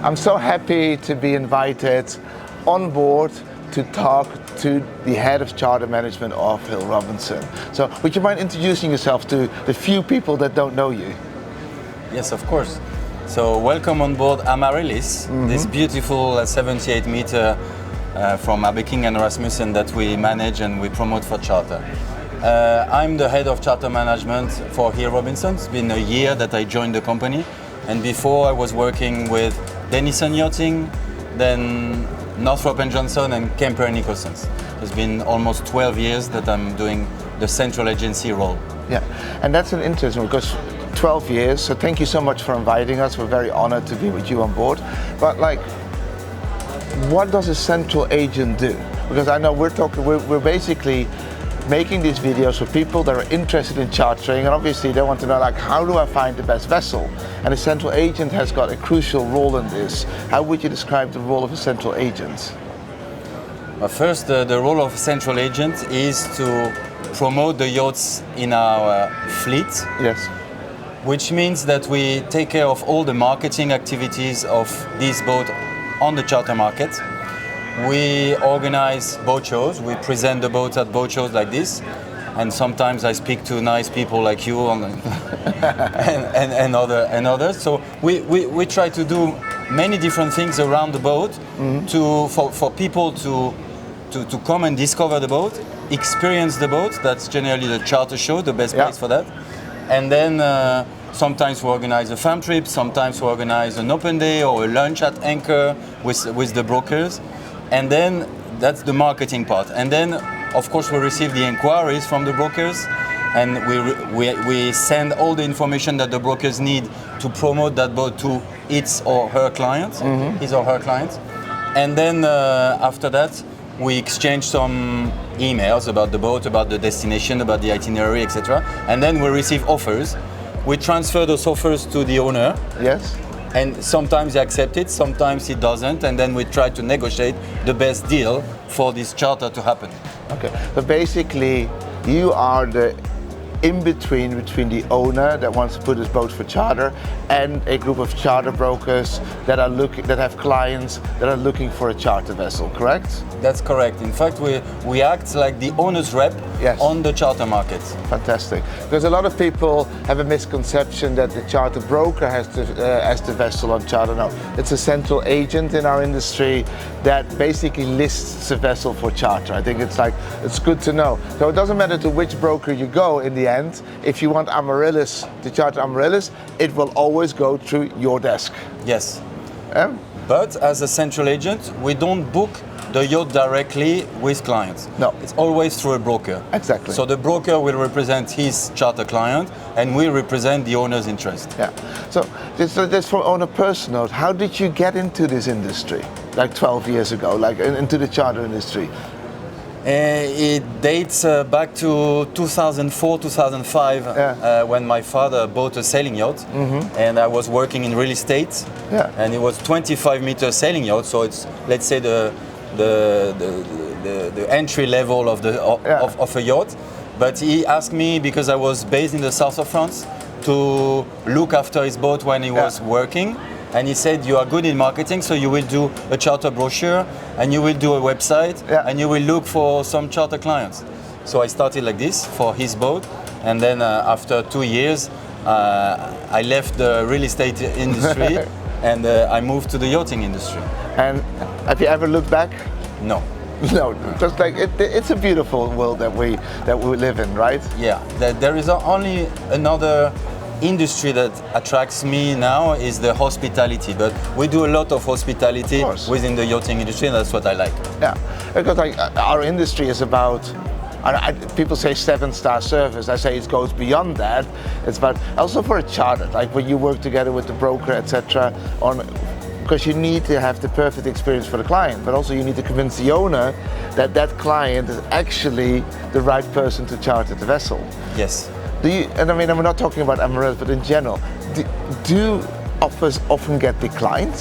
I'm so happy to be invited on board to talk to the head of charter management of Hill Robinson. So would you mind introducing yourself to the few people that don't know you? Yes, of course. So welcome on board AMARYLLIS, this beautiful 78 meter from Abeking and Rasmussen that we manage and we promote for charter. I'm the head of charter management for Hill Robinson. It's been a year that I joined the company, and before I was working with Denison Yachting, then Northrop & Johnson and Kemper Nicholson's. It's been almost 12 years that I'm doing the central agency role. Yeah, and that's an interesting because 12 years, so thank you so much for inviting us. We're very honored to be with you on board. But like, what does a central agent do? Because I know we're basically making these videos for people that are interested in chartering, and obviously they want to know, like, how do I find the best vessel? And a central agent has got a crucial role in this. How would you describe the role of a central agent? Well, first, the role of a central agent is to promote the yachts in our fleet. Yes. Which means that we take care of all the marketing activities of this boat on the charter market. We organize boat shows, we present the boats at boat shows like this, and sometimes I speak to nice people like you and others. So we try to do many different things around the boat for people to come and discover the boat, experience the boat. That's generally the charter show, the best place for that. And then sometimes we organize a farm trip, sometimes we organize an open day or a lunch at anchor with the brokers. And then that's the marketing part. And then, of course, we receive the inquiries from the brokers, and we send all the information that the brokers need to promote that boat to his or her clients. And then after that, we exchange some emails about the boat, about the destination, about the itinerary, etc. And then we receive offers. We transfer those offers to the owner. Yes. And sometimes he accepts it, sometimes he doesn't, and then we try to negotiate the best deal for this charter to happen. Okay, so basically you are the in-between between the owner that wants to put his boat for charter and a group of charter brokers that have clients that are looking for a charter vessel, correct? That's correct. In fact, we act like the owner's rep on the charter market. Fantastic. Because a lot of people have a misconception that the charter broker has the vessel on charter. No, it's a central agent in our industry that basically lists a vessel for charter. I think it's good to know. So it doesn't matter to which broker you go in the end. If you want AMARYLLIS to charter AMARYLLIS, it will always go through your desk. Yes. But as a central agent, we don't book the yacht directly with clients. No. It's always through a broker. Exactly. So the broker will represent his charter client and we represent the owner's interest. Yeah. So just on a personal note, how did you get into this industry? Like 12 years ago, like into the charter industry? It dates back to 2004, 2005, when my father bought a sailing yacht, and I was working in real estate, and it was 25-meter sailing yacht, so it's, let's say, the entry level of a yacht. But he asked me, because I was based in the south of France, to look after his boat when he was working. And he said, you are good in marketing, so you will do a charter brochure, and you will do a website, and you will look for some charter clients. So I started like this for his boat, and then after 2 years, I left the real estate industry, and I moved to the yachting industry. And have you ever looked back? No. No, just like it's a beautiful world that we live in, right? Yeah, there is only another industry that attracts me now is the hospitality, but we do a lot of hospitality within the yachting industry, and that's what I like. Yeah, because like our industry is about, people say 7-star service. I say it goes beyond that. It's about also for a charter, like when you work together with the broker, etc. Because you need to have the perfect experience for the client, but also you need to convince the owner that that client is actually the right person to charter the vessel. Yes. And I mean, I'm not talking about AMARYLLIS, but in general, do offers often get declined?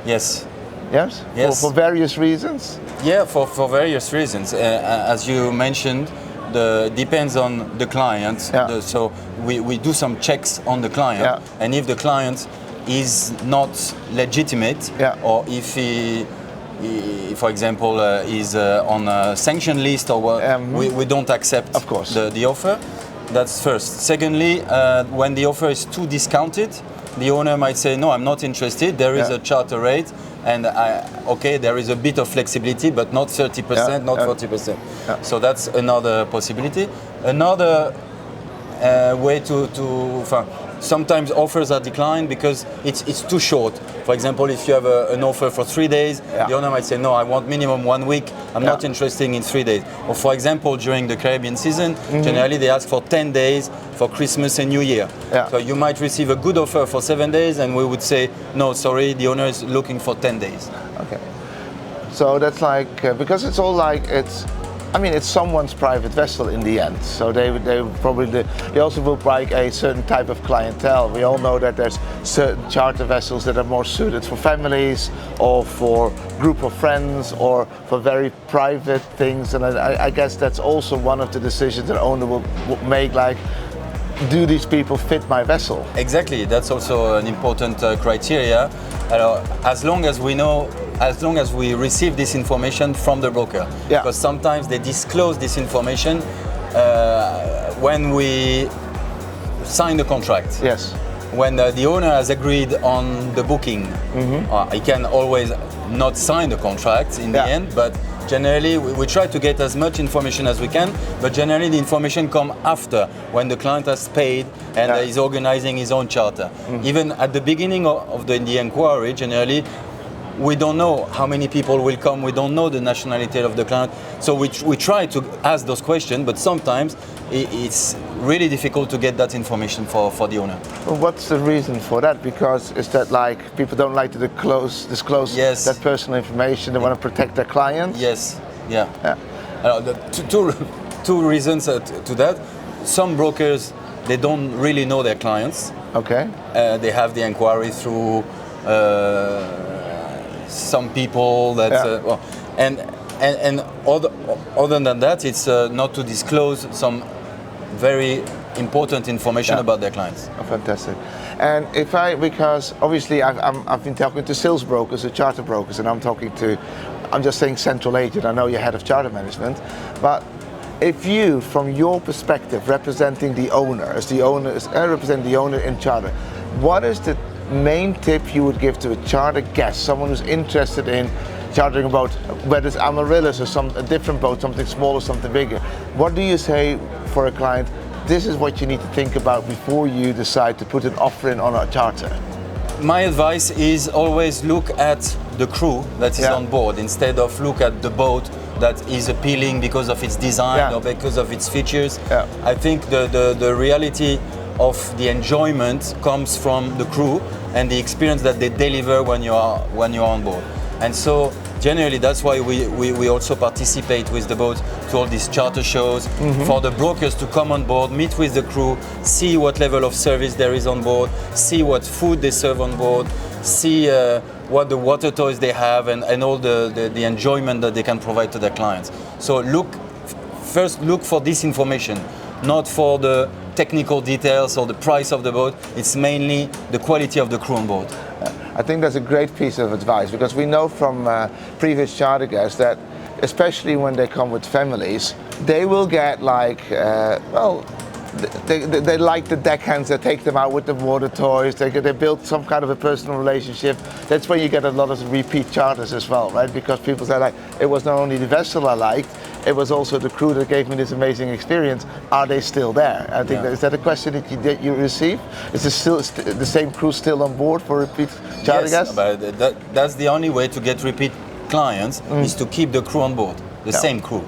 Yes. Yes? Yes. For various reasons? Yeah, for various reasons. As you mentioned, depends on the client. So we do some checks on the client, and if the client is not legitimate, Yeah. or if he for example, is on a sanction list, or what, we don't accept, of course, the offer. That's first. Secondly, when the offer is too discounted, the owner might say, no, I'm not interested. There is a charter rate, and okay, there is a bit of flexibility, but not 30%, not 40%. Yeah. So that's another possibility. Another way sometimes offers are declined because it's too short. For example, if you have an offer for 3 days, the owner might say, no, I want minimum 1 week. I'm not interested in 3 days. Or for example, during the Caribbean season, generally they ask for 10 days for Christmas and New Year. Yeah. So you might receive a good offer for 7 days, and we would say, no, sorry, the owner is looking for 10 days. Okay. So that's like, because it's all like, it's someone's private vessel in the end. So they also will buy a certain type of clientele. We all know that there's certain charter vessels that are more suited for families, or for group of friends, or for very private things. And I guess that's also one of the decisions that owner will make, like, do these people fit my vessel? Exactly, that's also an important criteria. As long as we receive this information from the broker. Yeah. Because sometimes they disclose this information when we sign the contract. Yes. When the owner has agreed on the booking, he can always not sign the contract in the end, but generally we try to get as much information as we can, but generally the information comes after, when the client has paid and is organizing his own charter. Even at the beginning of the inquiry, generally we don't know how many people will come, we don't know the nationality of the client, so we try to ask those questions, but sometimes it's really difficult to get that information for the owner. Well, what's the reason for that? Because is that like people don't like to disclose that personal information, they want to protect their clients? Yes, yeah. Two reasons to that. Some brokers, they don't really know their clients. Okay. They have the inquiry through some people that, and other than that, it's not to disclose some very important information about their clients. Oh, fantastic. And because obviously I've been talking to sales brokers, or charter brokers, and I'm just saying Central Agent, I know you're head of charter management, but if you, from your perspective, representing the owner, representing the owner in charter, what is the main tip you would give to a charter guest, someone who's interested in chartering a boat, whether it's AMARYLLIS or a different boat, something smaller, something bigger? What do you say for a client, this is what you need to think about before you decide to put an offer in on a charter? My advice is always look at the crew that is on board, instead of look at the boat that is appealing because of its design or because of its features. I think the reality of the enjoyment comes from the crew and the experience that they deliver when you are on board. And so generally that's why we also participate with the boat to all these charter shows, for the brokers to come on board, meet with the crew, see what level of service there is on board, see what food they serve on board, see what the water toys they have, and all the enjoyment that they can provide to their clients. So first look for this information, not for the technical details or the price of the boat. It's mainly the quality of the crew on board. I think that's a great piece of advice, because we know from previous charter guests that, especially when they come with families, they will get like, they like the deckhands that take them out with the water toys. They build some kind of a personal relationship. That's when you get a lot of repeat charters as well, right? Because people say, like, it was not only the vessel I liked, it was also the crew that gave me this amazing experience. Are they still there? I think is that a question that you receive? Is the same crew still on board for repeat charter guests? But that's the only way to get repeat clients, is to keep the crew on board, the same crew.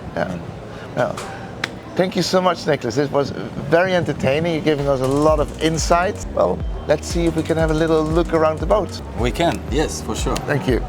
Thank you so much, Nicolas. This was very entertaining. You're giving us a lot of insight. Well, let's see if we can have a little look around the boat. We can, yes, for sure. Thank you.